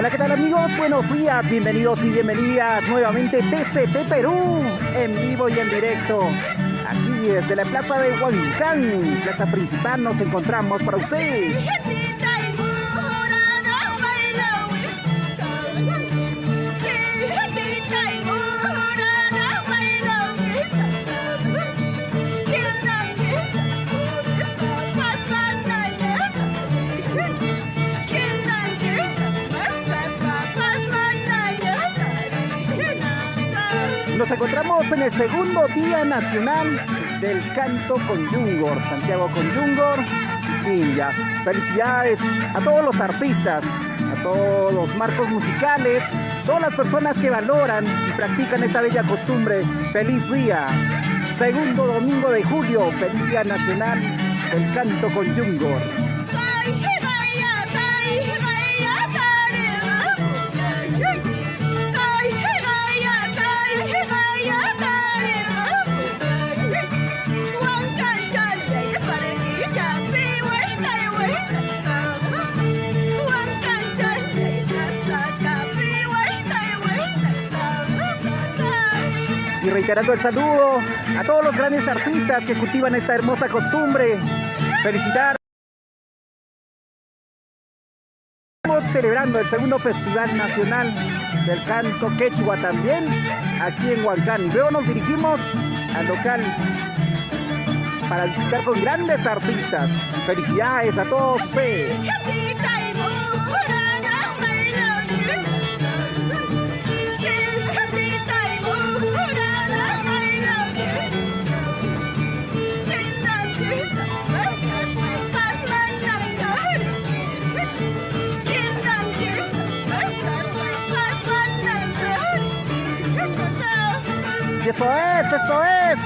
Hola, ¿qué tal amigos? Buenos días, bienvenidos y bienvenidas nuevamente TCT Perú, en vivo y en directo. Aquí desde la plaza de Huancán, plaza principal, nos encontramos para ustedes. Nos encontramos en el segundo Día Nacional del Canto con Yungor, Santiago con Yungor, Quinquilla. Felicidades a todos los artistas, a todos los marcos musicales, todas las personas que valoran y practican esa bella costumbre. Feliz día, segundo domingo de julio, feliz Día Nacional del Canto con Yungor. Y reiterando el saludo a todos los grandes artistas que cultivan esta hermosa costumbre. Felicitar. Estamos celebrando el segundo Festival Nacional del Canto Quechua también aquí en Huancán. Y luego nos dirigimos al local para disfrutar con grandes artistas. Felicidades a todos ustedes. Y eso es, eso es.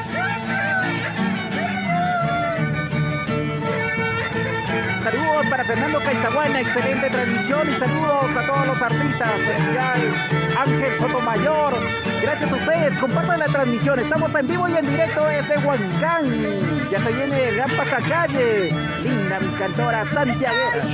Saludos para Fernando Caizahuana, excelente transmisión y saludos a todos los artistas. Felicidades, Ángel Sotomayor. Gracias a ustedes, compartan la transmisión. Estamos en vivo y en directo desde Huancán. Ya se viene el gran pasacalle. Linda mis cantoras santiagueras.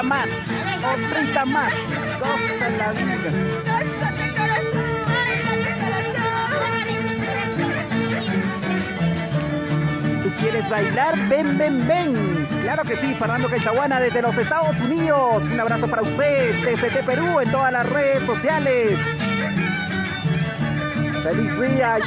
Más, otrita más, goza la vida. Si tú quieres bailar, ven, ven, ven. Claro que sí, Fernando Caizahuana desde los Estados Unidos. Un abrazo para ustedes, TCT Perú en todas las redes sociales. Feliz día.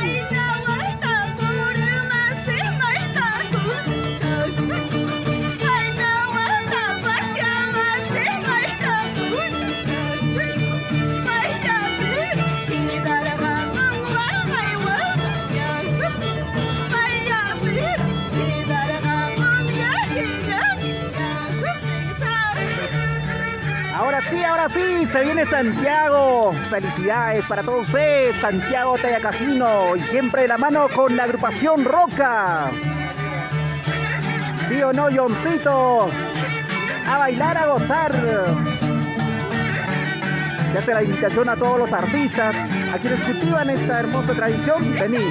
Ahora sí, se viene Santiago. Felicidades para todos ustedes, Santiago Tayacajino. Y siempre de la mano con la agrupación Roca. ¿Sí o no, Johncito? A bailar, a gozar. Se hace la invitación a todos los artistas, a quienes cultivan esta hermosa tradición. Venid.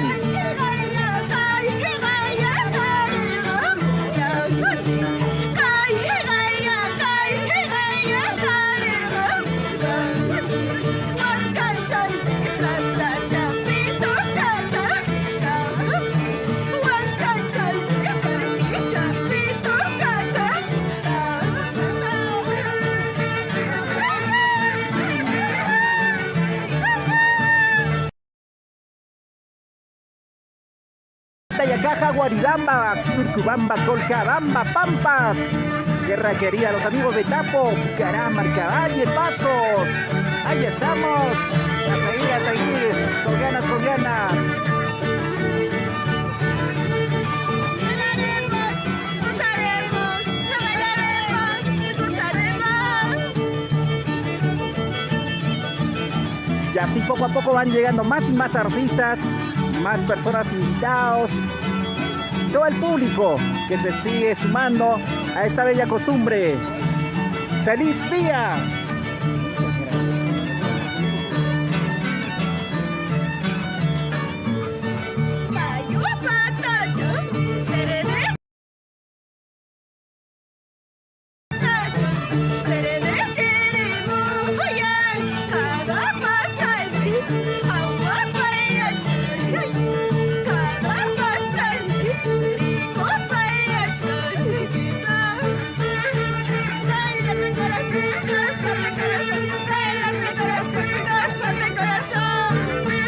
Tayacaja, Guaribamba, Surcubamba, Colcabamba, Pampas. Guerra querida, los amigos de Tapo, Pucará, Marcavalle, Pasos. Ahí estamos. A seguir, con ganas, con ganas. Y así poco a poco van llegando más y más artistas, más personas invitados. todo el público que se sigue sumando a esta bella costumbre. ¡Feliz día!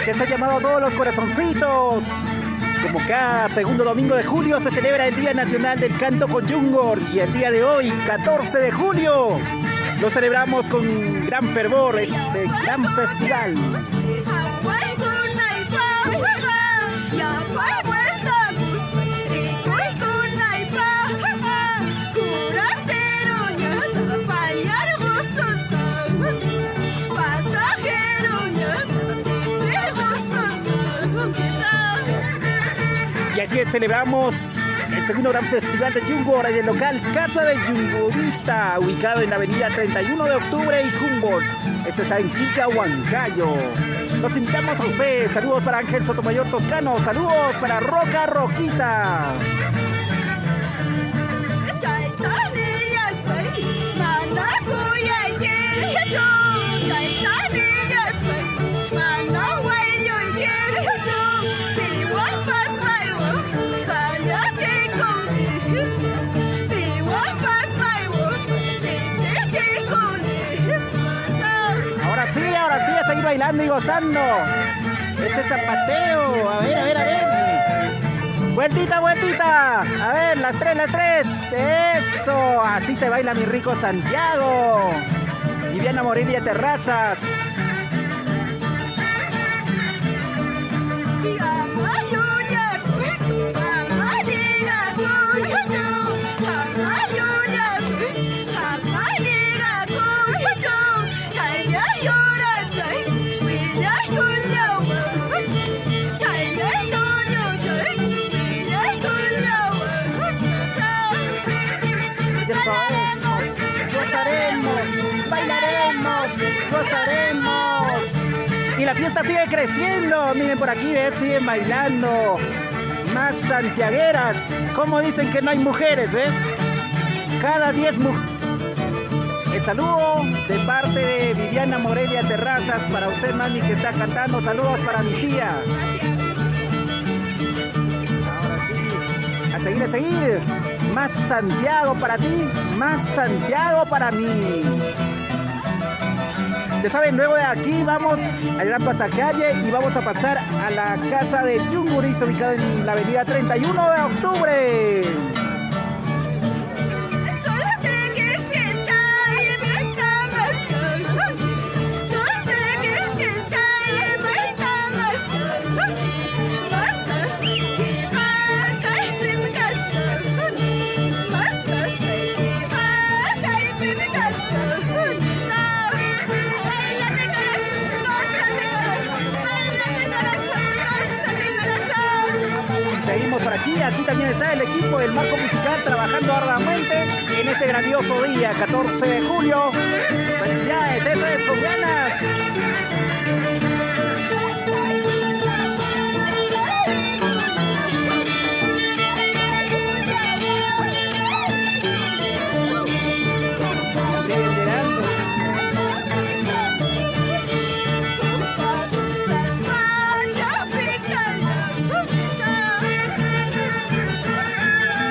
Que se ha llamado a todos los corazoncitos. Como cada segundo domingo de julio se celebra el Día Nacional del Canto con Yungor, y el día de hoy, 14 de julio, lo celebramos con gran fervor, este gran festival. Y así celebramos el segundo gran festival de Yungor en el local Casa del Yungorista, ubicado en la avenida 31 de octubre y Humboldt. Este está en Chica, Huancayo. Los invitamos a ustedes. Saludos para Ángel Sotomayor Toscano. Saludos para Roca Roquita. Ahora sí, a seguir bailando y gozando. Ese zapateo. A ver, a ver, a ver. Vueltita, vueltita. A ver, las tres. Eso. Así se baila mi rico Santiago. Viviana Morelia Terrazas. Gozaremos. Y la fiesta sigue creciendo. Miren por aquí, siguen bailando. Más santiagueras. Como dicen que no hay mujeres, ¿ves? Cada 10 mujeres. El saludo de parte de Viviana Morelia Terrazas para usted, mami, que está cantando. Saludos para mi tía. Ahora sí. A seguir, a seguir. Más Santiago para ti, más Santiago para mí. Ya saben, luego de aquí vamos al Gran Pasacalle y vamos a pasar a la casa de Yungorista, ubicada en la avenida 31 de octubre. Seguimos por aquí también está el equipo del Marco Musical trabajando arduamente en este grandioso día, 14 de julio. Felicidades, eso es, con ganas.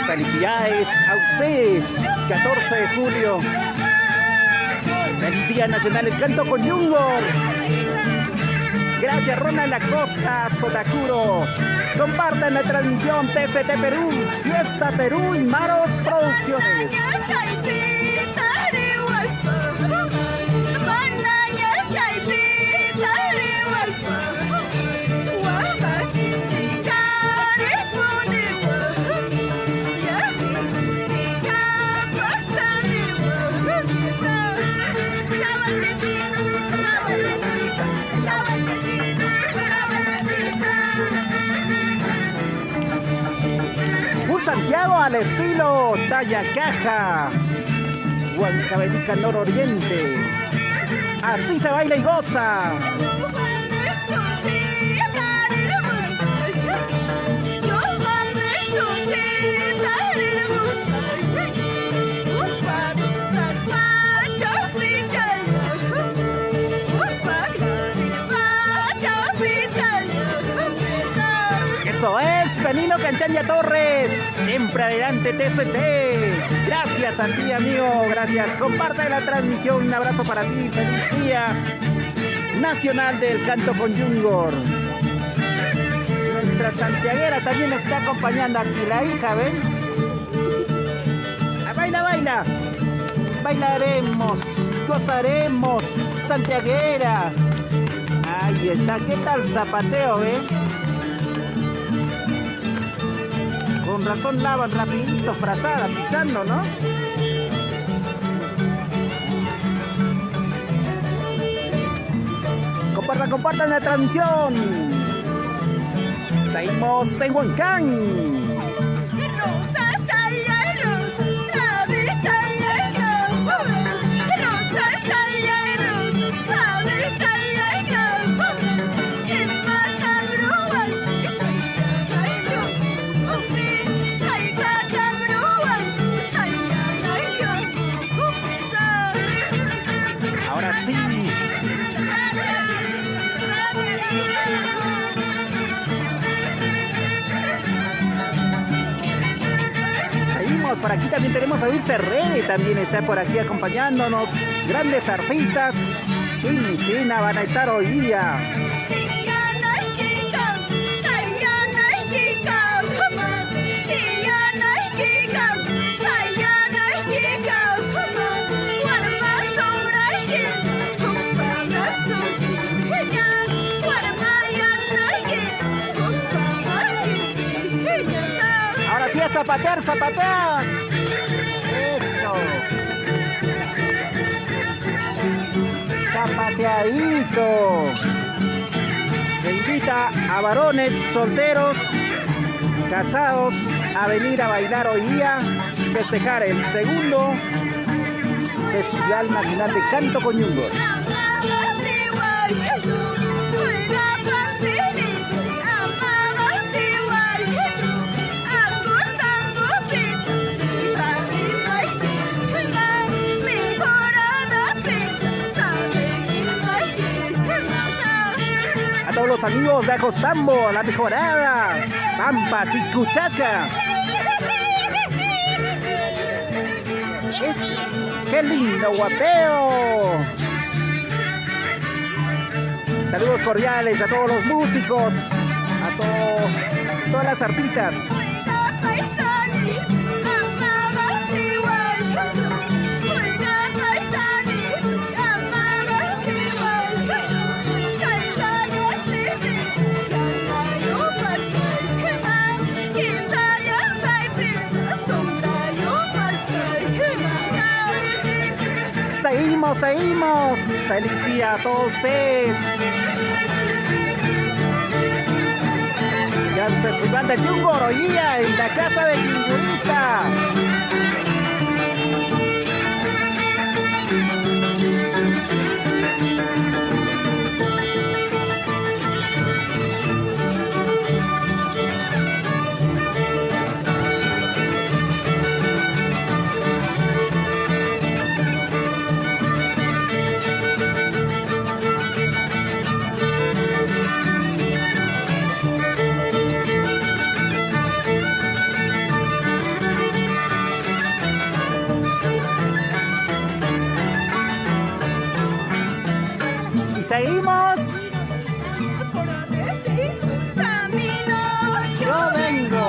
Felicidades a ustedes, 14 de julio. Feliz Día Nacional del Canto con Yungor. Gracias Ronald Acosta, Sotacuro. Compartan la transmisión TCT Perú, Fiesta Perú y Maros Producciones. al estilo Talla Caja, Huancavelica Nororiente. Así se baila y goza. Eso es, Benino Canchanya Torres, siempre adelante TCT. Gracias a ti, amigo, gracias. Comparte la transmisión, un abrazo para ti, feliz día nacional del canto con Yungor. Nuestra santiaguera también nos está acompañando aquí, la hija, ¿ven? Baila, baila. Bailaremos, gozaremos, santiaguera. Ahí está, ¿qué tal zapateo, Con razón lavan rapidito, frazada, pisando, ¿no? Compartan la transmisión. Seguimos en Huancán. Por aquí también tenemos a Dulce Rede, también está por aquí acompañándonos. Grandes artistas en mi escena van a estar hoy día. Ahora sí a zapatear, zapatear. Eso. Zapateadito. Se invita a varones solteros, casados, a venir a bailar hoy día y festejar el segundo Festival Nacional de Canto con Yungor. A todos los amigos de Ajostambo, La Mejorada, Pampa, Ciscuchaca. ¡Qué lindo guapeo! Saludos cordiales a todos los músicos, a todas las artistas. Seguimos. Feliz día a todos ustedes. Ya el Festival de Yungor hoy día en la casa del Yungurista. Seguimos. Yo vengo.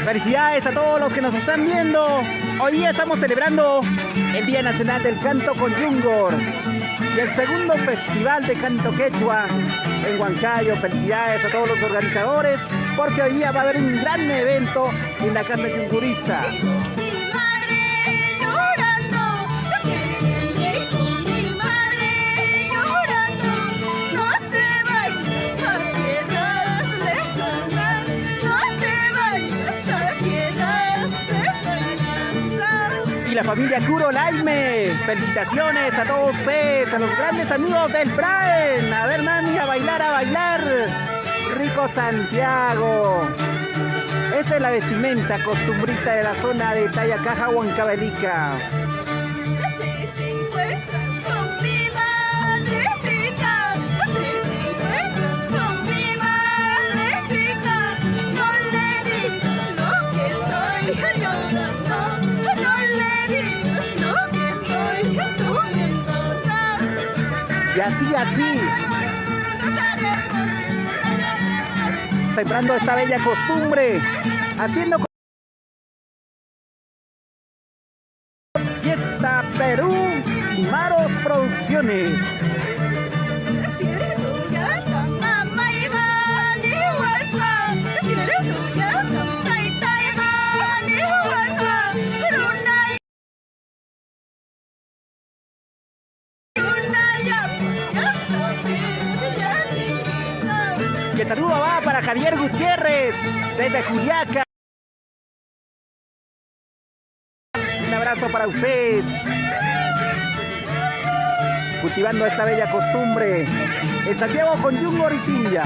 Felicidades a todos los que nos están viendo. Hoy día estamos celebrando el Día Nacional del Canto con Yungor y el segundo Festival de Canto Quechua en Huancayo. Felicidades a todos los organizadores, porque hoy día va a haber un gran evento en la Casa Yungurista. familia Curo Laime. Felicitaciones a todos ustedes, a los grandes amigos del Braen. A ver, mami, a bailar, a bailar. Rico Santiago. Esta es la vestimenta costumbrista de la zona de Tayacaja, Huancavelica. Y así, sembrando esta bella costumbre, haciendo Fiesta Perú y Maros Producciones. Y el saludo va para Javier Gutiérrez, desde Juliaca. Un abrazo para ustedes. Cultivando esta bella costumbre en Santiago con Yungor y Pinlla.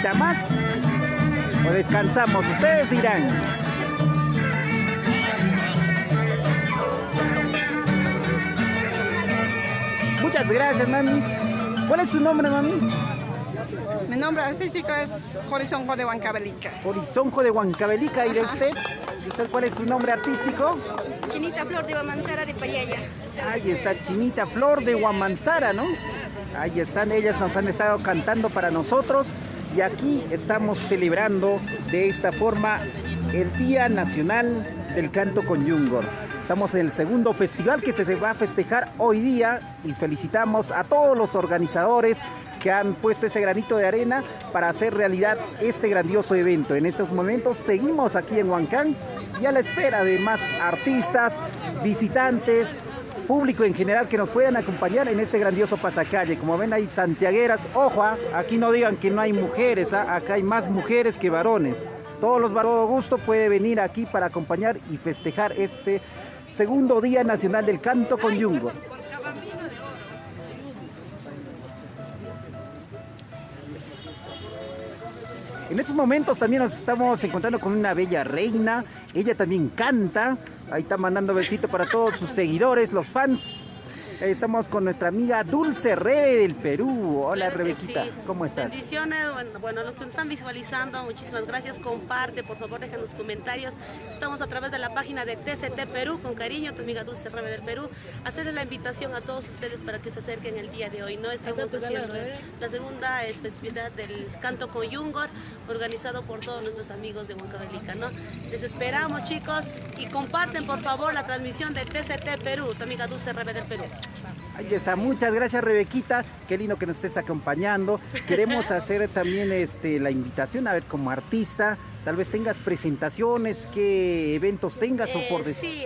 ¿Ya más? ¿O descansamos? Ustedes dirán. Muchas gracias, mami. ¿Cuál es su nombre, mami? Mi nombre artístico es Horizonjo de Huancavelica. Horizonjo de Huancavelica. ¿Y de usted? ¿Y usted cuál es su nombre artístico? Chinita Flor de Huamanzara de Payaya. Ahí está Chinita Flor de Huamanzara, ¿no? Ahí están, ellas nos han estado cantando para nosotros. Y aquí estamos celebrando de esta forma el Día Nacional del Canto con Yungor. Estamos en el segundo festival que se va a festejar hoy día y felicitamos a todos los organizadores que han puesto ese granito de arena para hacer realidad este grandioso evento. En estos momentos seguimos aquí en Huancán y a la espera de más artistas, visitantes, público en general que nos puedan acompañar en este grandioso pasacalle. Como ven, hay santiagueras. Ojo, aquí no digan que no hay mujeres, acá hay más mujeres que varones. Todos los varones de gusto pueden venir aquí para acompañar y festejar este segundo Día Nacional del Canto con Yungor. En estos momentos también nos estamos encontrando con una bella reina. Ella también canta. Ahí está mandando besito para todos sus seguidores, los fans. Estamos con nuestra amiga Dulce Rebe del Perú. Hola, claro, Rebequita, sí. ¿cómo estás? Bendiciones, bueno, los que nos están visualizando, muchísimas gracias, comparte, por favor, dejen los comentarios. Estamos a través de la página de TCT Perú, con cariño, tu amiga Dulce Rebe del Perú. Hacerles la invitación a todos ustedes para que se acerquen el día de hoy, ¿no? Estamos haciendo la segunda festividad del Canto con Yungor, organizado por todos nuestros amigos de Huancavelica, ¿no? Les esperamos, chicos, y comparten, por favor, la transmisión de TCT Perú, tu amiga Dulce Rebe del Perú. Ahí está, muchas gracias, Rebequita, qué lindo que nos estés acompañando. Queremos hacer también la invitación, a ver, como artista, tal vez tengas presentaciones, qué eventos tengas o por decir. Sí,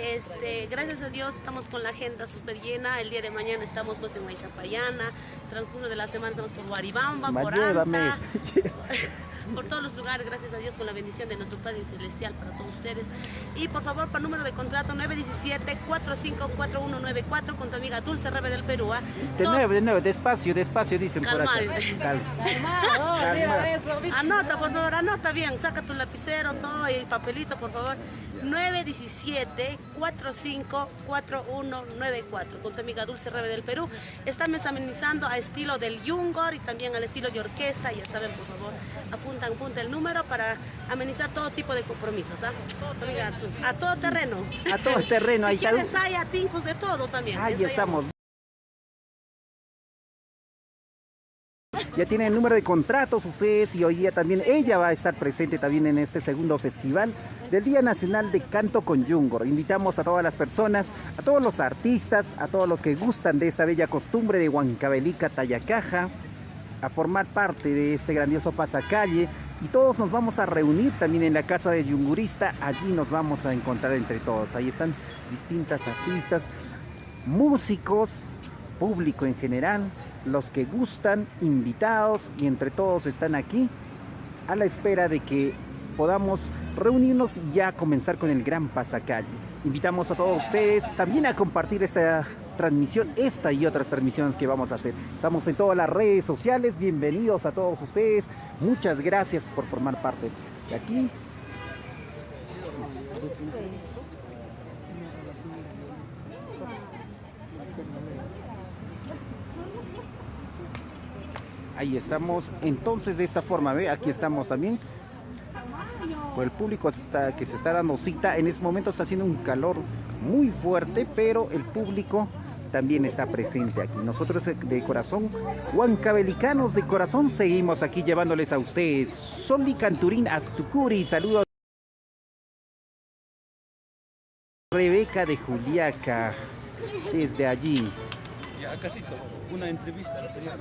gracias a Dios estamos con la agenda súper llena. El día de mañana estamos pues en Huaychapayana, transcurso de la semana estamos por Guaribamba, por Anta, por todos los lugares, gracias a Dios, con la bendición de nuestro Padre Celestial para todos ustedes. Y por favor, para número de contrato 917-454194 con tu amiga Dulce Rebe del Perú. De nuevo, despacio, dicen por acá. Anota, por favor, anota bien, saca tu lapicero, todo y papelito, por favor. 917-454194 con tu amiga Dulce Rebe del Perú. Estamos amenizando a estilo del Yungor y también al estilo de orquesta. Ya saben, por favor, apunta el número para amenizar todo tipo de compromisos. Amiga, a todo terreno. A todo terreno. Si ahí quieres, hay atincos de todo también. Ahí estamos. Ya tienen el número de contratos ustedes y hoy día también ella va a estar presente también en este segundo festival del Día Nacional de Canto con Yungor. Invitamos a todas las personas, a todos los artistas, a todos los que gustan de esta bella costumbre de Huancavelica, Tayacaja, a formar parte de este grandioso pasacalle y todos nos vamos a reunir también en la casa del yungurista. Allí nos vamos a encontrar entre todos. Ahí están distintas artistas, músicos, público en general, los que gustan, invitados, y entre todos están aquí a la espera de que podamos reunirnos y ya comenzar con el gran pasacalle. Invitamos a todos ustedes también a compartir esta transmisión, esta y otras transmisiones que vamos a hacer. Estamos en todas las redes sociales, bienvenidos a todos ustedes, muchas gracias por formar parte de aquí. Ahí estamos, entonces de esta forma, ¿ve? Aquí estamos también. Por el público que se está dando cita. En este momento está haciendo un calor muy fuerte, pero el público también está presente aquí. Nosotros de corazón, huancavelicanos de corazón, seguimos aquí llevándoles a ustedes. Soli Canturín Astucuri, saludos. Rebeca de Juliaca, desde allí. Ya casi todo, una entrevista a la señora.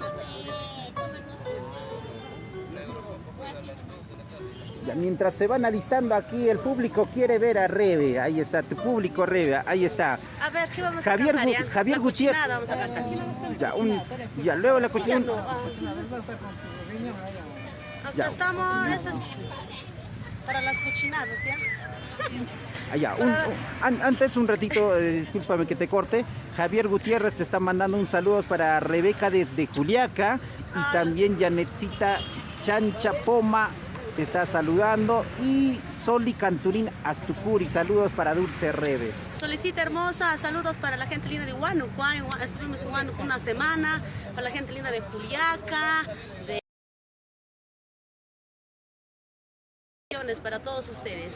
Ya, mientras se van alistando aquí, el público quiere ver a Rebe. Ahí está, tu público, Rebe, ahí está. A ver, ¿qué vamos Javier, a cantar ya? Javier La Gutiérrez. cochinada vamos a cantar. Ya, luego la cuestión. Acá Ya. estamos, esto es para las cochinadas, ¿ya? Allá, antes un ratito, discúlpame que te corte. Javier Gutiérrez te está mandando un saludo para Rebeca desde Juliaca. Y también Janetcita Chancha Poma te está saludando. Y Soli Canturín Astucuri, saludos para Dulce Rebe. Solicita hermosa, saludos para la gente linda de Huánuco. Estuvimos en Huánuco una semana, para la gente linda de Juliaca, de para todos ustedes.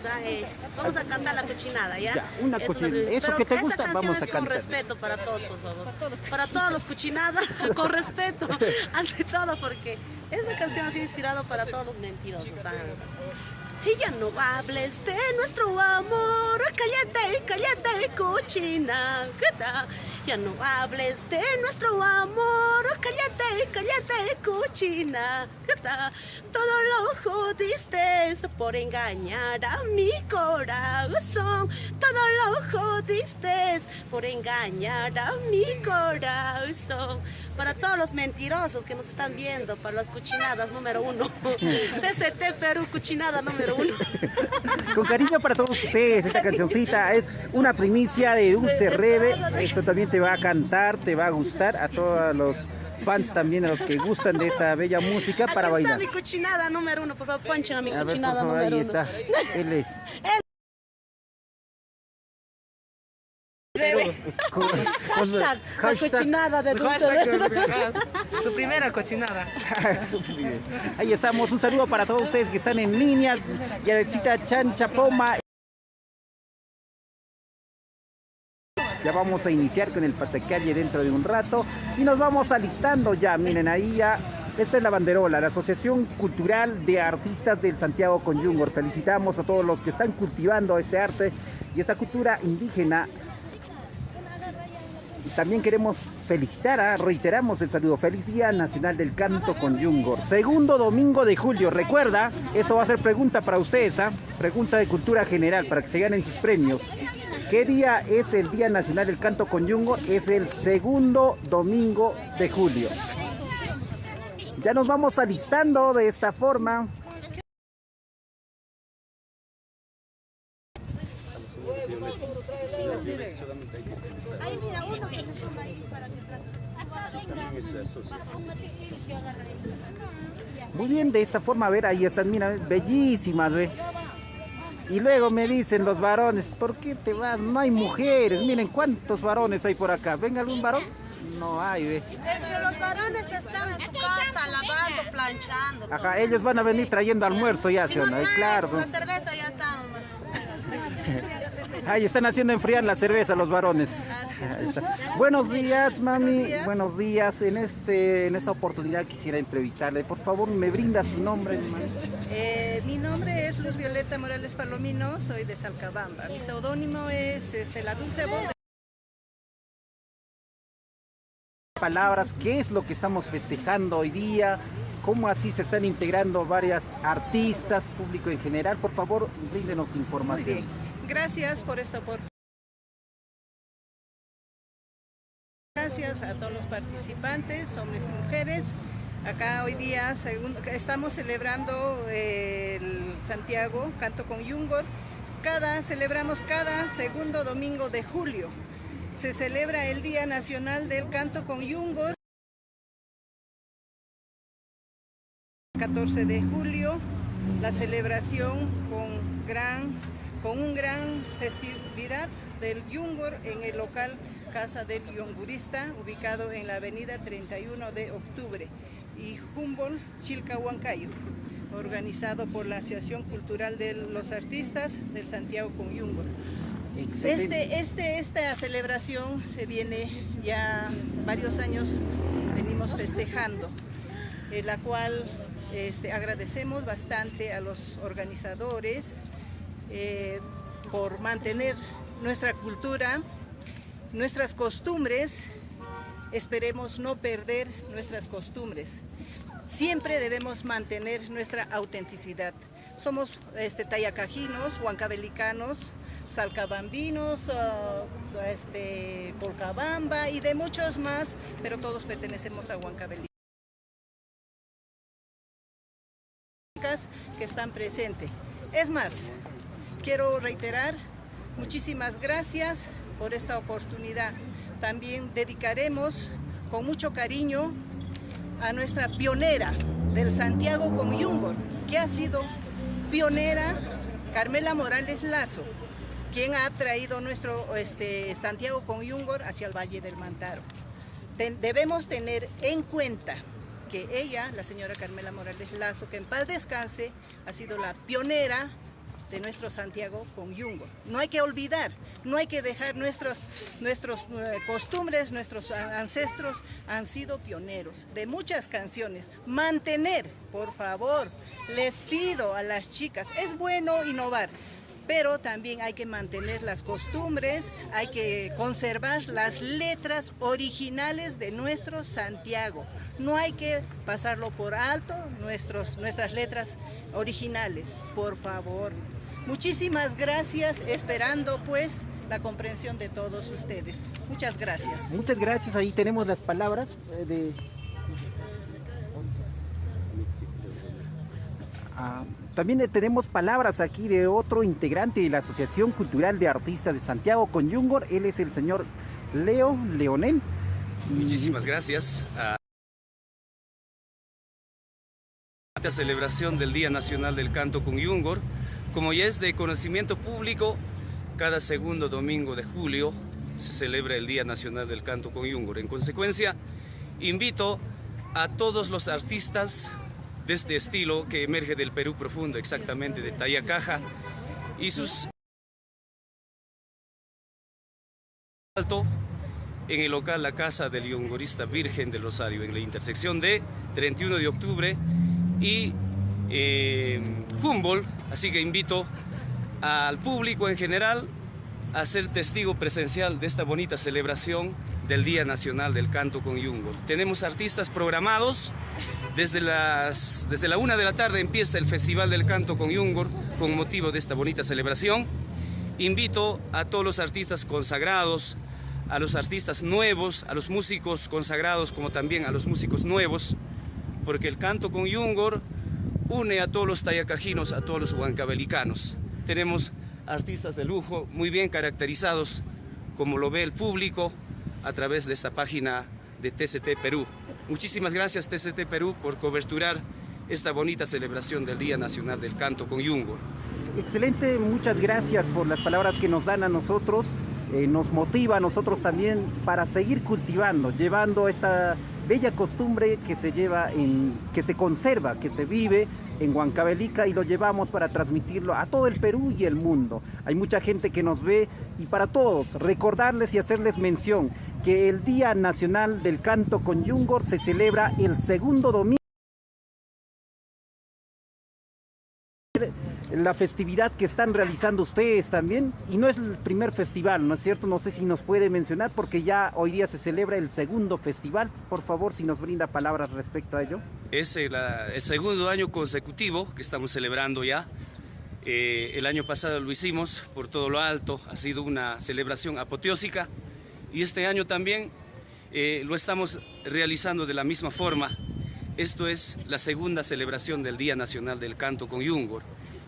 Vamos a cantar la cochinada, ¿ya? Ya, una cochinada. Eso que te gusta, vamos a con cantar. respeto para todos, por favor. Para todos los cochinadas, con respeto, ante todo, porque esta canción ha sido inspirada para todos los mentirosos. Y ya no hables de nuestro amor, cállate, cállate, cochina. Ya no hables de nuestro amor, cállate, cállate, cochina. Todo lo jodiste por engañar a mi corazón. Todo lo jodiste por engañar a mi corazón. Para todos los mentirosos que nos están viendo, para las cochinadas número 1. TCT Perú, cochinada número 1. Con cariño para todos ustedes, esta cancioncita es una primicia de Dulce Rebe. Esto también te va a cantar, te va a gustar a todos los fans también, a los que gustan de esta bella música para Aquí bailar. está mi cochinada número 1, por favor, ponchen a mi A ver, cochinada por favor, número ahí 1. está. Él es. Hashtag, la cochinada de Dulce Rebe. Su primera cochinada. Ahí estamos, un saludo para todos ustedes que están en línea. Yaretcita Chancha Poma. Ya vamos a iniciar con el pasacalle dentro de un rato y nos vamos alistando ya, miren ahí ya. Esta es la banderola, la Asociación Cultural de Artistas del Santiago Conyungor. Felicitamos a todos los que están cultivando este arte y esta cultura indígena. También queremos felicitar, reiteramos el saludo. Feliz Día Nacional del Canto Conyungor. Segundo domingo de julio. Recuerda, eso va a ser pregunta para ustedes, pregunta de cultura general para que se ganen sus premios. ¿Qué día es el Día Nacional del Canto Conyungor? Es el segundo domingo de julio. Ya nos vamos alistando de esta forma. Muy bien, de esta forma, a ver, ahí están, mira, bellísimas, ve. Y luego me dicen los varones, ¿por qué te vas? No hay mujeres, miren cuántos varones hay por acá. ¿Ven algún varón? No hay, ve. Es que los varones están en su casa lavando, planchando. Ajá, ellos van a venir trayendo almuerzo ya, Si ¿sí no o no? traen, Claro. la cerveza ya está. Ahí están haciendo enfriar la cerveza los varones. Ahí está. Buenos días, mami. Buenos días. En esta oportunidad quisiera entrevistarle. Por favor, ¿me brinda su nombre, mami? Mi nombre es Luz Violeta Morales Palomino, soy de Salcabamba. Mi seudónimo es la Dulce Voz. Palabras, ¿qué es lo que estamos festejando hoy día? ¿Cómo así se están integrando varias artistas, público en general? Por favor, bríndenos información. Muy bien. Gracias por esta oportunidad. Gracias a todos los participantes, hombres y mujeres. Acá hoy día estamos celebrando el Santiago, Canto con Yungor. Celebramos cada segundo domingo de julio. Se celebra el Día Nacional del Canto con Yungor. 14 de julio, la celebración con un gran festividad del Yungor en el local Casa del Yungurista, ubicado en la avenida 31 de octubre y Humboldt, Chilcahuancayo, organizado por la Asociación Cultural de los Artistas del Santiago con Yungor. Esta celebración se viene ya varios años, venimos festejando, en la cual agradecemos bastante a los organizadores por mantener nuestra cultura, nuestras costumbres. Esperemos no perder nuestras costumbres. Siempre debemos mantener nuestra autenticidad. Somos tayacajinos, huancavelicanos, salcabambinos, Colcabamba y de muchos más, pero todos pertenecemos a Huancavelica, que están presentes. Es más, quiero reiterar, muchísimas gracias por esta oportunidad. También dedicaremos con mucho cariño a nuestra pionera del Santiago con Yungor, que ha sido pionera, Carmela Morales Lazo, quien ha traído nuestro Santiago con Yungor hacia el Valle del Mantaro. Debemos tener en cuenta que ella, la señora Carmela Morales Lazo, que en paz descanse, ha sido la pionera de nuestro Santiago con Yungor. No hay que olvidar, no hay que dejar nuestros costumbres, nuestros ancestros han sido pioneros de muchas canciones. Mantener, por favor, les pido a las chicas, es bueno innovar, pero también hay que mantener las costumbres, hay que conservar las letras originales de nuestro Santiago. No hay que pasarlo por alto, nuestras letras originales, por favor. Muchísimas gracias, esperando pues la comprensión de todos ustedes. Muchas gracias. Muchas gracias, ahí tenemos las palabras de... También tenemos palabras aquí de otro integrante de la Asociación Cultural de Artistas de Santiago con Yungor. Él es el señor Leo Leonel. Muchísimas gracias. Esta celebración del Día Nacional del Canto con Yungor, como ya es de conocimiento público, cada segundo domingo de julio se celebra el Día Nacional del Canto con Yungor. En consecuencia, invito a todos los artistas de este estilo que emerge del Perú profundo, exactamente de Tayacaja, y sus alto en el local La Casa del Yungurista Virgen del Rosario, en la intersección de 31 de octubre y Humboldt. Así que invito al público en general a ser testigo presencial de esta bonita celebración del Día Nacional del Canto con Yungor. Tenemos artistas programados. Desde la 1 de la tarde empieza el Festival del Canto con Yungor con motivo de esta bonita celebración. Invito a todos los artistas consagrados, a los artistas nuevos, a los músicos consagrados como también a los músicos nuevos, porque el Canto con Yungor une a todos los tayacajinos, a todos los huancavelicanos. Tenemos artistas de lujo muy bien caracterizados, como lo ve el público a través de esta página de TCT Perú. Muchísimas gracias TCT Perú por coberturar esta bonita celebración del Día Nacional del Canto con Yungor. Excelente, muchas gracias por las palabras que nos dan a nosotros, nos motiva a nosotros también para seguir cultivando, llevando esta bella costumbre que se lleva que se conserva, que se vive en Huancavelica, y lo llevamos para transmitirlo a todo el Perú y el mundo. Hay mucha gente que nos ve, y para todos recordarles y hacerles mención que el Día Nacional del Canto con Yungor se celebra el segundo domingo. La festividad que están realizando ustedes también, y no es el primer festival, ¿no es cierto? No sé si nos puede mencionar, porque ya hoy día se celebra el segundo festival. Por favor, si nos brinda palabras respecto a ello. Es el segundo año consecutivo que estamos celebrando ya. El año pasado lo hicimos por todo lo alto, ha sido una celebración apoteósica, y este año también lo estamos realizando de la misma forma. Esto es la segunda celebración del Día Nacional del Canto con Yungor.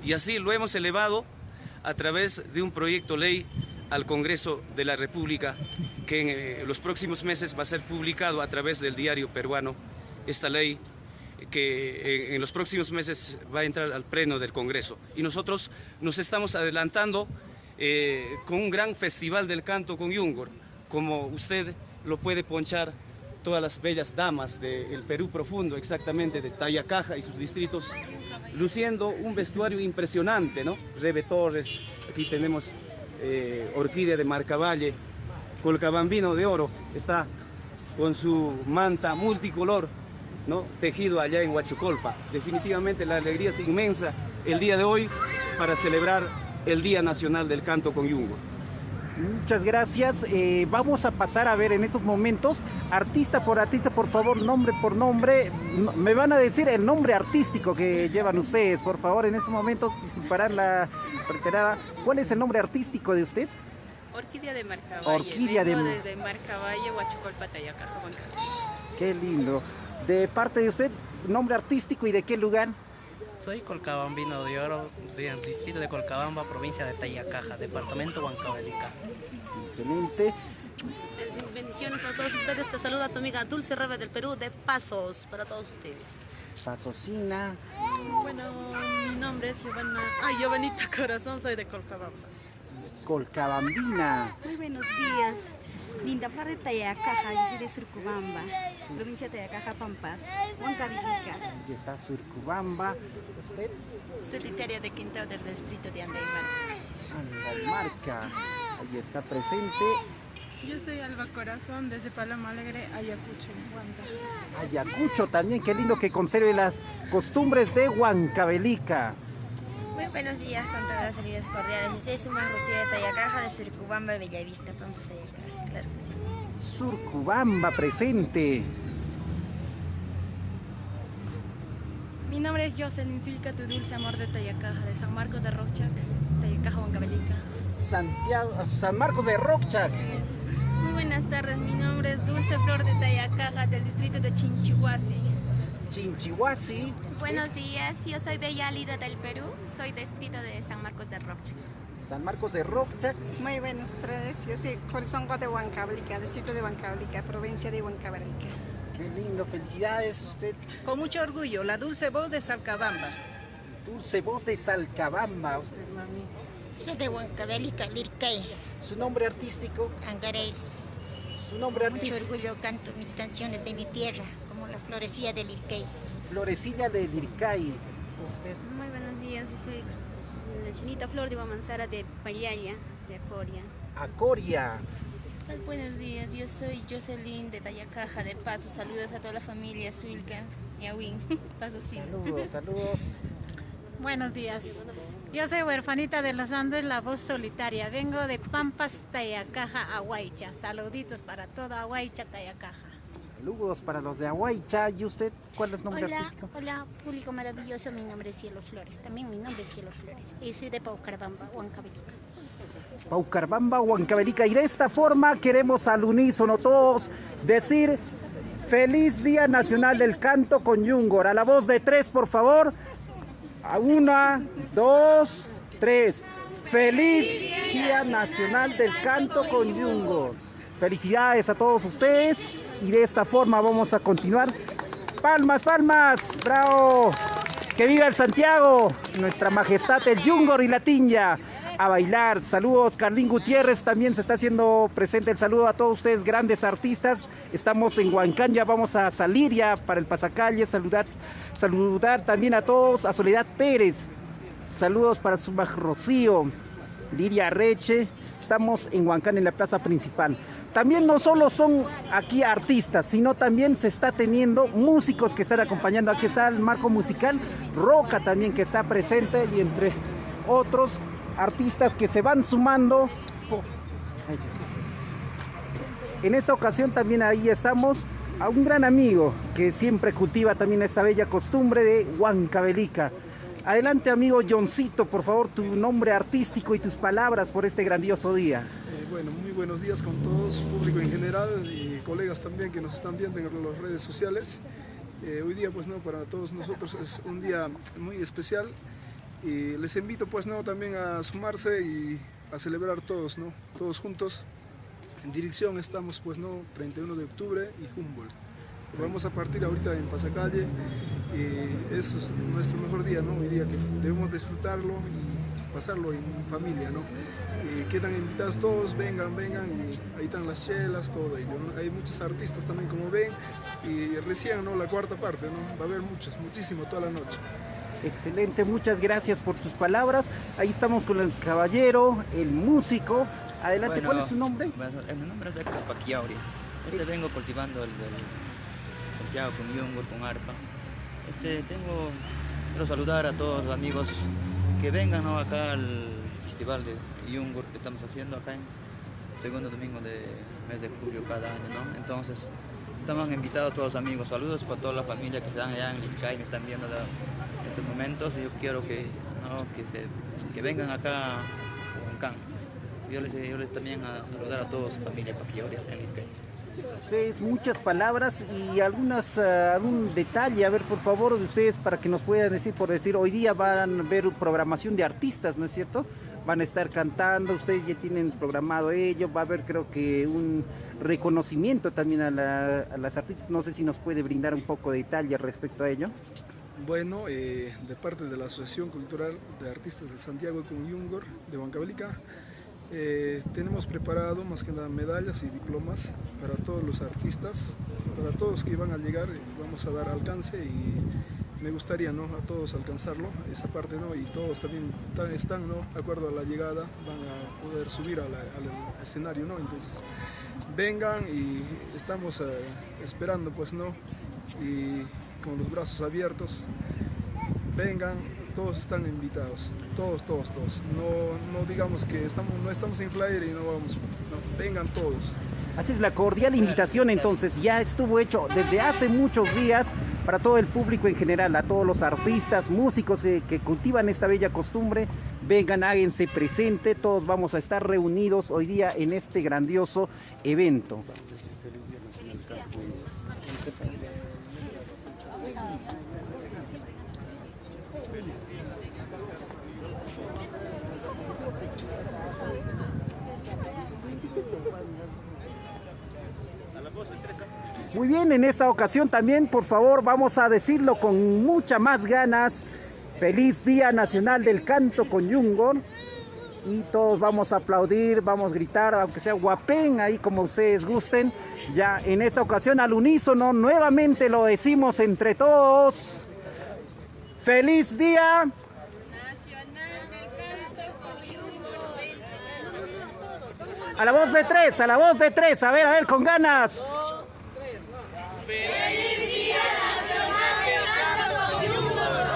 Y así lo hemos elevado a través de un proyecto ley al Congreso de la República, que en los próximos meses va a ser publicado a través del diario peruano. Esta ley que en los próximos meses va a entrar al pleno del Congreso. Y nosotros nos estamos adelantando con un gran festival del canto con Yungor, como usted lo puede ponchar, todas las bellas damas del Perú profundo, exactamente de Tayacaja y sus distritos, luciendo un vestuario impresionante, ¿no? Rebe Torres, aquí tenemos Orquídea de Marcavalle, Colcabambino de Oro, está con su manta multicolor, ¿no? Tejido allá en Huachocolpa. Definitivamente la alegría es inmensa el día de hoy para celebrar el Día Nacional del Canto con Yungor. Muchas gracias. Vamos a pasar a ver en estos momentos, artista, por favor, nombre por nombre. Me van a decir el nombre artístico que llevan ustedes, por favor, en estos momentos, parar la reiterada. ¿Cuál es el nombre artístico de usted? Orquídea de Marcavalle. Orquídea Vengo de desde Marcavalle, Huachocolpa, Tayacaja, Huancabilca. Qué lindo. De parte de usted, nombre artístico y de qué lugar. Soy Colcabambino de Oro, del distrito de Colcabamba, provincia de Tayacaja, departamento Huancavelica. Excelente. Bendiciones para todos ustedes. Te saluda tu amiga Dulce Rebe del Perú de Pasos para todos ustedes. Pasocina. Bueno, mi nombre es Giovanita Corazón, soy de Colcabamba. Colcabambina. Muy buenos días. Linda Flor de Tayacaja, yo soy de Surcubamba, provincia de Tayacaja, Pampas, Huancavelica. Aquí está Surcubamba. ¿Usted? Solitaria de Quintao del distrito de Andaimarca. Andaimarca. Ahí está presente. Yo soy Alba Corazón, desde Paloma Alegre, Ayacucho, Huanta. Ayacucho también, qué lindo que conserve las costumbres de Huancavelica. Muy buenos días con todas las salidas cordiales. Yo soy Suma Rocío de Tayacaja, de Surcubamba, Bellavista, Pampas, Tayacaja. Claro que sí. Surcubamba presente. Mi nombre es Jocelyn Zulca, tu dulce amor de Tayacaja, de San Marcos de Rochac, Tayacaja, Huancavelica. San Marcos de Rochac. Muy buenas tardes, mi nombre es Dulce Flor de Tayacaja, del distrito de Chinchihuasi. Chinchihuasi. Buenos días, yo soy Bella Alida del Perú, soy distrito de San Marcos de Rochac. San Marcos de Rochac. Muy buenas tardes, yo soy Corazón de Huancavelica, distrito de Huancavelica, provincia de Huancavelica. Qué lindo, felicidades usted. Con mucho orgullo, la dulce voz de Salcabamba. Dulce voz de Salcabamba, usted, mami. Soy de Huancavelica, Lircay. Su nombre artístico. Angares. Su nombre Mucho artístico. orgullo canto mis canciones de mi tierra, como la florecilla del Lircay. Florecilla de Lircay. Usted. Muy buenos días, yo soy la Chinita Flor de Guamansara de Payaya, de Acoria. Acoria. Buenos días, yo soy Jocelyn de Tayacaja, de Paso. Saludos a toda la familia Zulca, Ñawin, Paso sí. Saludos, saludos. Buenos días. Yo soy huerfanita de los Andes, la voz solitaria. Vengo de Pampas, Tayacaja, Ahuaycha. Saluditos para toda Ahuaycha, Tayacaja. Saludos para los de Ahuaycha. ¿Y usted cuál es el nombre artístico? Hola, público maravilloso. Mi nombre es Cielo Flores. También mi nombre es Cielo Flores. Y soy de Paucarabamba, Huancavelica. Paucarabamba, Huancavelica. Y de esta forma queremos al unísono todos decir Feliz Día Nacional del Canto con Yungor. A la voz de tres, por favor. A 1, 2, 3. Feliz Día Nacional del Canto con Yungor. Felicidades a todos ustedes. Y de esta forma vamos a continuar. Palmas, palmas. Bravo. Que viva el Santiago. Nuestra majestad el Yungor y la Tiña. A bailar. Saludos, Carlín Gutiérrez, también se está haciendo presente el saludo a todos ustedes, grandes artistas. Estamos en Huancán, ya vamos a salir ya para el pasacalle, saludar también a todos, a Soledad Pérez. Saludos para su Rocío, Liria Reche. Estamos en Huancán, en la plaza principal. También no solo son aquí artistas, sino también se está teniendo músicos que están acompañando. Aquí está el marco musical, Roca también que está presente y entre otros artistas que se van sumando. En esta ocasión también ahí estamos a un gran amigo que siempre cultiva también esta bella costumbre de Huancavelica. Adelante, amigo Johncito, por favor, tu nombre artístico y tus palabras por este grandioso día. Bueno, muy buenos días con todos, público en general y colegas también que nos están viendo en las redes sociales. Hoy día, pues no, para todos nosotros es un día muy especial. Y les invito pues no también a sumarse y a celebrar todos, ¿no? Todos juntos. En dirección estamos pues no 31 de octubre y Humboldt. Vamos a partir ahorita en Pasacalle y eso es nuestro mejor día, ¿no? Hoy día que debemos disfrutarlo y pasarlo en familia, ¿no? Quedan invitados todos, vengan y ahí están las chelas, todo ello, ¿no? Hay muchos artistas también como ven y recién, ¿no? La cuarta parte, ¿no? Va a haber muchísimo toda la noche. Excelente, muchas gracias por tus palabras. Ahí estamos con el caballero, el músico. Adelante, Bueno, ¿cuál es su nombre? Bueno, mi nombre es Héctor Paquiauri. Vengo cultivando el Santiago con Yungur, con arpa. Quiero saludar a todos los amigos que vengan, ¿no? Acá al festival de Yungur que estamos haciendo acá en segundo domingo del mes de julio cada año, ¿no? Entonces, estamos invitados todos los amigos. Saludos para toda la familia que están allá en Lincay, me están viendo en estos momentos. Y yo quiero que vengan acá en Can. Yo les también a saludar a toda su familia Paquiauri en Lincay. Ustedes, muchas palabras y algún detalle, a ver, por favor, de ustedes para que nos puedan decir, hoy día van a ver programación de artistas, ¿no es cierto? Van a estar cantando, ustedes ya tienen programado ello, va a haber creo que un reconocimiento también a las artistas, no sé si nos puede brindar un poco de detalle respecto a ello. Bueno, de parte de la Asociación Cultural de Artistas de Santiago con Yungur de Huancavelica, tenemos preparado más que nada medallas y diplomas para todos los artistas, para todos que van a llegar, vamos a dar alcance y me gustaría, ¿no? A todos alcanzarlo, esa parte, ¿no? Y todos también están, ¿no? De acuerdo a la llegada, van a poder subir al escenario, ¿no? Entonces vengan y estamos esperando, pues, ¿no? Y con los brazos abiertos, vengan. Todos están invitados, todos. No digamos que no estamos en flyer y no vamos, no, vengan todos. Así es la cordial invitación, entonces ya estuvo hecho desde hace muchos días para todo el público en general, a todos los artistas, músicos que cultivan esta bella costumbre. Vengan, háganse presente, todos vamos a estar reunidos hoy día en este grandioso evento. Muy bien, en esta ocasión también, por favor, vamos a decirlo con mucha más ganas. Feliz Día Nacional del Canto con Yungur. Y todos vamos a aplaudir, vamos a gritar, aunque sea guapén, ahí como ustedes gusten. Ya en esta ocasión al unísono, nuevamente lo decimos entre todos. ¡Feliz Día Nacional del Canto con Yungur! A la voz de tres, a ver, con ganas. ¡Feliz Día Nacional del Canto con Yungur!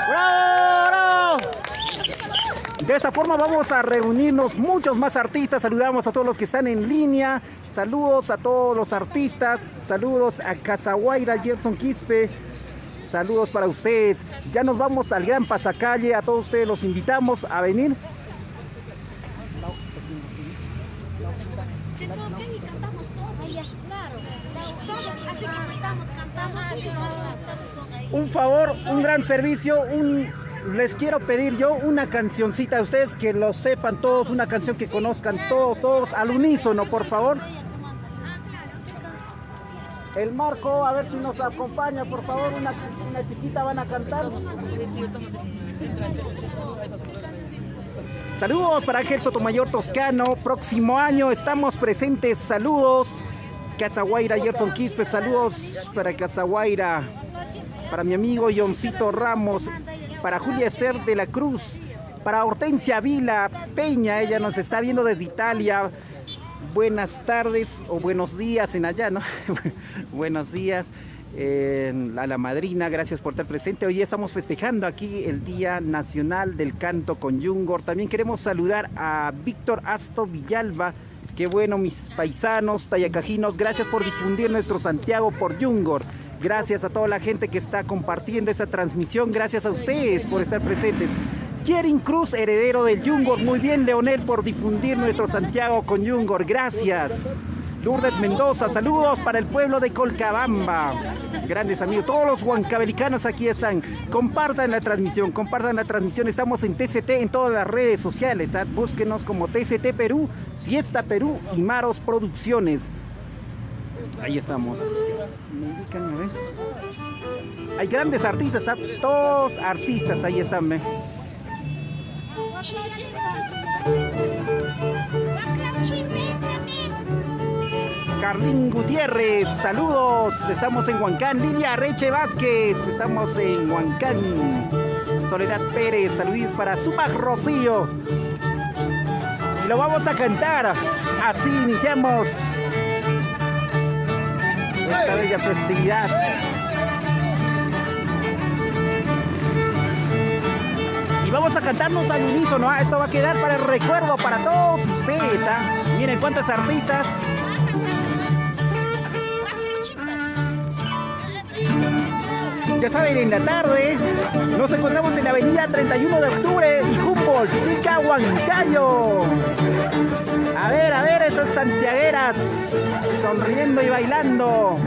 ¡Bravo! De esta forma vamos a reunirnos muchos más artistas. Saludamos a todos los que están en línea. Saludos a todos los artistas. Saludos a Casaguaira, Gerson Quispe. Saludos para ustedes. Ya nos vamos al gran pasacalle. A todos ustedes los invitamos a venir. Un favor, un gran servicio, les quiero pedir yo una cancioncita a ustedes que lo sepan todos, una canción que conozcan todos al unísono, por favor. El Marco, a ver si nos acompaña, por favor, una chiquita van a cantar. Saludos para Ángel Sotomayor Toscano, próximo año estamos presentes, saludos. Casaguaira, Gerson Quispe, saludos para Casaguaira, para mi amigo Yoncito Ramos, para Julia Esther de la Cruz, para Hortensia Vila Peña, ella nos está viendo desde Italia. Buenas tardes o buenos días en allá, ¿no? Buenos días. A la madrina, gracias por estar presente. Hoy estamos festejando aquí el Día Nacional del Canto con Yungur. También queremos saludar a Víctor Asto Villalba. Qué bueno, mis paisanos tayacajinos, gracias por difundir nuestro Santiago por Yungur. Gracias a toda la gente que está compartiendo esta transmisión. Gracias a ustedes por estar presentes. Yerin Cruz, heredero del Yungur. Muy bien, Leonel, por difundir nuestro Santiago con Yungur. Gracias. Lourdes Mendoza, saludos para el pueblo de Colcabamba. Grandes amigos, todos los huancavelicanos aquí están. Compartan la transmisión, Estamos en TCT en todas las redes sociales. Búsquenos como TCT Perú, Fiesta Perú y Maros Producciones. Ahí estamos. Me indican, a ver. Hay grandes artistas, todos artistas, ahí están, ¿ve? Carlín Gutiérrez, saludos, estamos en Huancán. Lilia Reche Vázquez, estamos en Huancán. Soledad Pérez, saludos para Sumac Rocío. Y lo vamos a cantar, así iniciamos esta bella festividad. Y vamos a cantarnos al unísono, esto va a quedar para el recuerdo para todos ustedes. Miren cuántos artistas. Ya saben, en la tarde nos encontramos en la avenida 31 de octubre y Humboldt, Chica Huancayo. A ver, esas santiagueras sonriendo y bailando.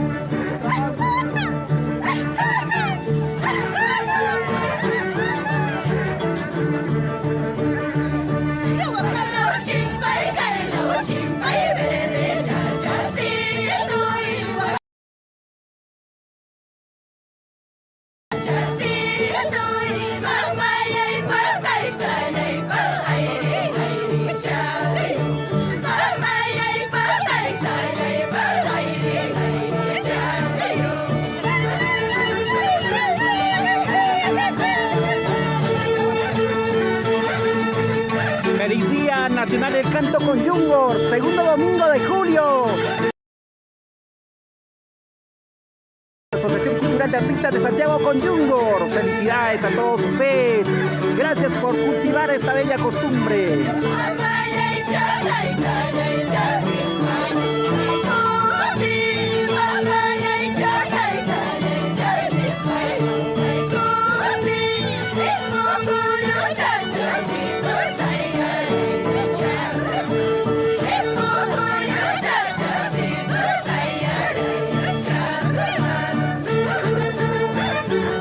Feliz Día Nacional del Canto con Yungor, segundo domingo de julio. Asociación Cultural de Artistas de Santiago con Yungor. Felicidades a todos ustedes. Gracias por cultivar esta bella costumbre.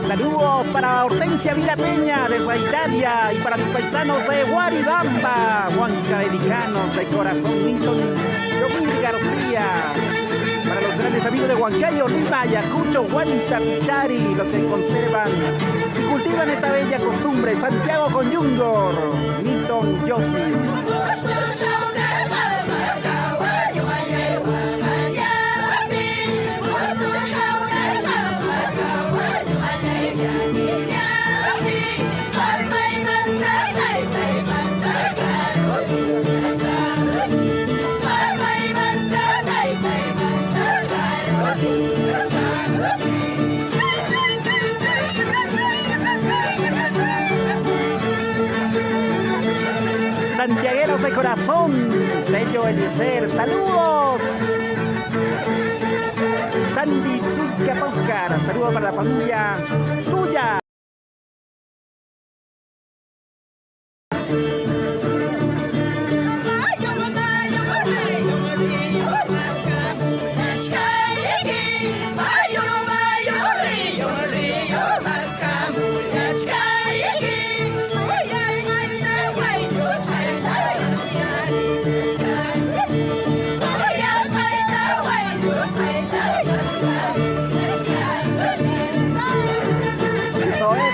Saludos para Hortensia Vilapeña desde Italia y para mis paisanos de Guaribamba, huancavelicanos de corazón, Milton Yomil García. Para los grandes amigos de Huancayo, Lima, Ayacucho, Huanta, Pichari, los que conservan y cultivan esta bella costumbre. Santiago con Yungor, Milton Yomil. Santiagueros de corazón, Bello Eliezer, saludos. Sandy Zucca Paucar, saludos para la familia suya.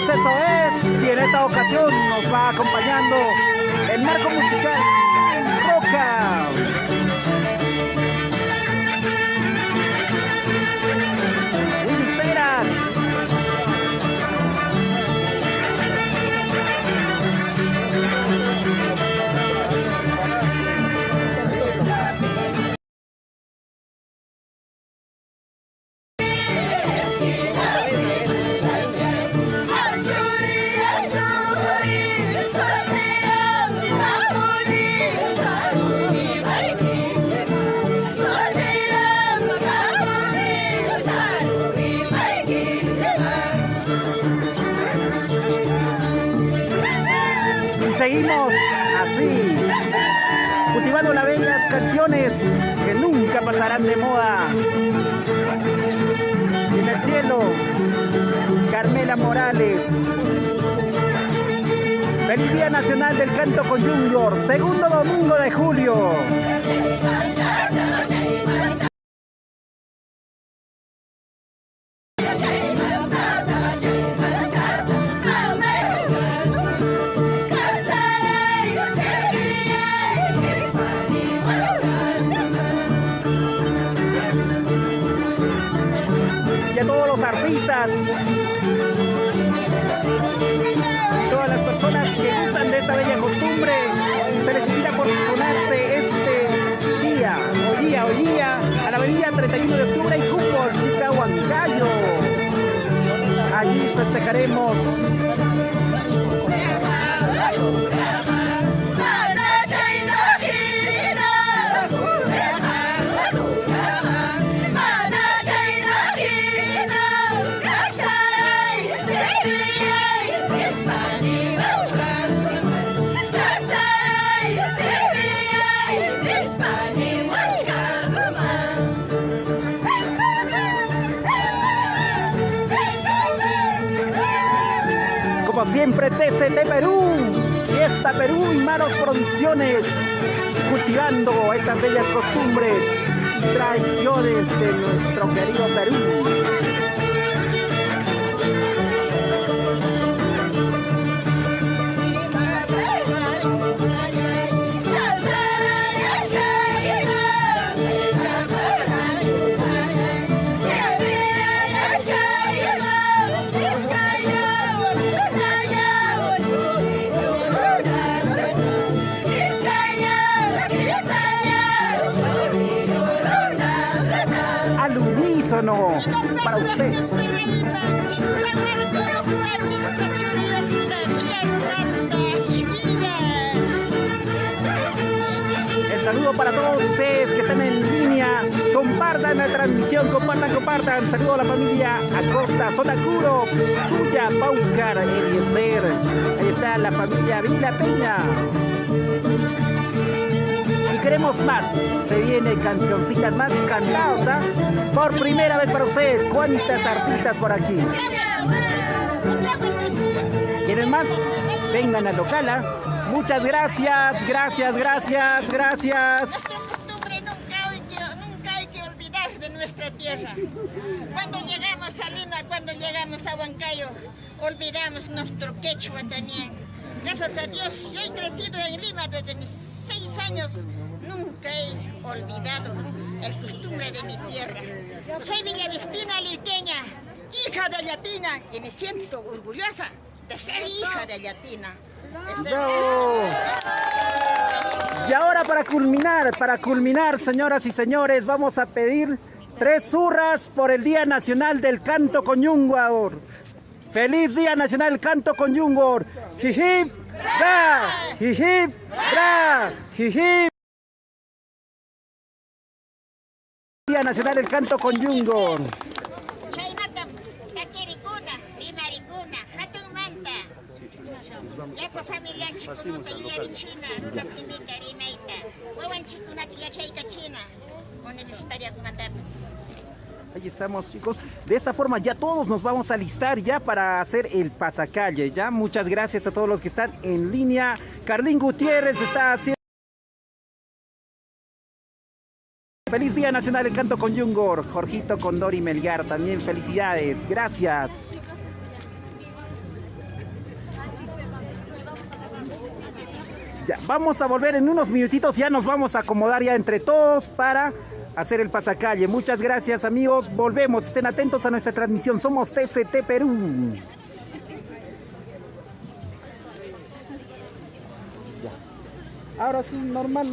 Eso es, y en esta ocasión nos va acompañando el marco musical Roca. Winceras. Seguimos así, cultivando las bellas canciones que nunca pasarán de moda. En el cielo, Carmela Morales. Feliz Día Nacional del Canto con Junior, segundo domingo de julio. Y a todos los artistas, todas las personas que gustan de esta bella costumbre, se les invita a posicionarse este día, hoy día, a la avenida 31 de octubre y Humboldt, Chicahuancayo. Allí festejaremos como siempre, TCT Perú, Fiesta Perú y Manos Producciones, cultivando estas bellas costumbres y tradiciones de nuestro querido Perú. No, para usted. El saludo para todos ustedes que están en línea. Compartan la transmisión, compartan. Saludo a la familia Acosta, Sonacuro, Suya, Paucar, Eliezer. Ahí está la familia Vila Peña. Queremos más, se vienen cancioncitas más cantadas, ¿eh? Por primera vez para ustedes. ¿Cuántas artistas por aquí? ¿Quieren más? Vengan al local, ¿eh? Muchas gracias. Esta costumbre nunca hay que olvidar de nuestra tierra. Cuando llegamos a Lima, cuando llegamos a Huancayo, olvidamos nuestro quechua también. Gracias a Dios, yo he crecido en Lima desde mis 6 años. Nunca he olvidado el costumbre de mi tierra. Soy villavistina lilqueña, hija de Ayatina, y me siento orgullosa de ser hija de Ayatina. Y ahora para culminar, señoras y señores, vamos a pedir 3 zurras por el Día Nacional del Canto con Junior. ¡Feliz Día Nacional del Canto con Junior! ¡Jijip! ¡Bra! ¡Jijip! ¡Bra! ¡Jijip! Día Nacional del Canto con Junior. Ahí estamos, chicos. De esta forma ya todos nos vamos a alistar ya para hacer el pasacalle. Ya muchas gracias a todos los que están en línea. Carlín Gutiérrez está haciendo. Feliz Día Nacional del Canto con Junior. Jorgito Condori Melgar, también felicidades. Gracias. Ya, vamos a volver en unos minutitos, ya nos vamos a acomodar ya entre todos para hacer el pasacalle. Muchas gracias, amigos. Volvemos, estén atentos a nuestra transmisión. Somos TCT Perú. Ya. Ahora sí, normal.